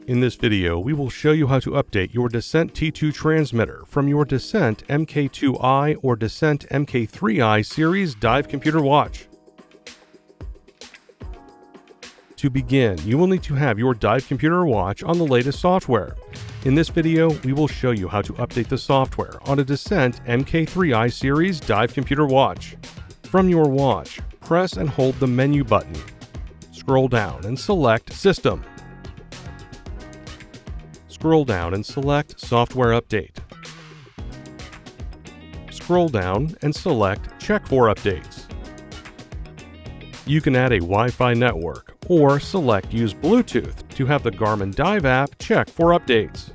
In this video, we will show you how to update your Descent T2 transmitter from your Descent MK2i or Descent MK3i series dive computer watch. To begin, you will need to have your dive computer watch on the latest software. In this video, we will show you how to update the software on a Descent MK3i series dive computer watch. From your watch, press and hold the menu button. Scroll down and select System. Scroll down and select Software Update. Scroll down and select Check for Updates. You can add a Wi-Fi network or select Use Bluetooth to have the Garmin Dive app check for updates.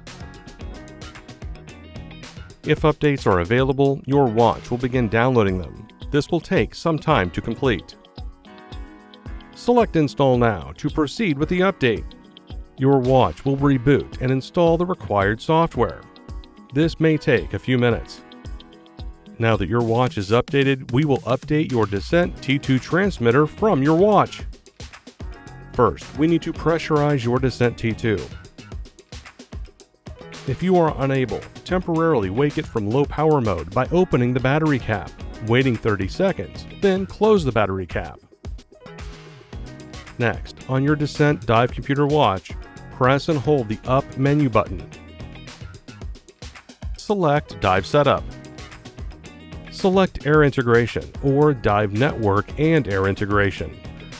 If updates are available, your watch will begin downloading them. This will take some time to complete. Select Install Now to proceed with the update. Your watch will reboot and install the required software. This may take a few minutes. Now that your watch is updated, we will update your Descent T2 transmitter from your watch. First, we need to pressurize your Descent T2. If you are unable, temporarily wake it from low power mode by opening the battery cap, waiting 30 seconds, then close the battery cap. Next, on your Descent dive computer watch, press and hold the Up menu button. Select Dive Setup. Select Air Integration or Dive Network and Air Integration.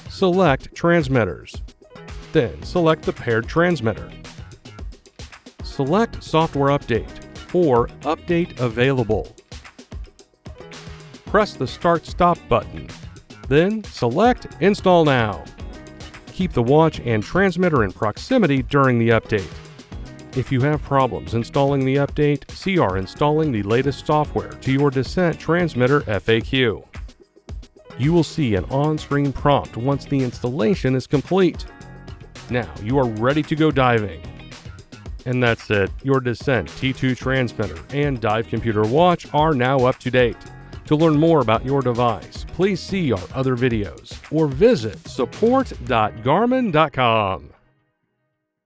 Select Transmitters. Then select the paired transmitter. Select Software Update or Update Available. Press the Start-Stop button. Then select Install Now. Keep the watch and transmitter in proximity during the update. If you have problems installing the update, see our Installing the Latest Software to your Descent Transmitter FAQ. You will see an on-screen prompt once the installation is complete. Now you are ready to go diving. And that's it, your Descent T2 transmitter and dive computer watch are now up to date. To learn more about your device, please see our other videos or visit support.garmin.com.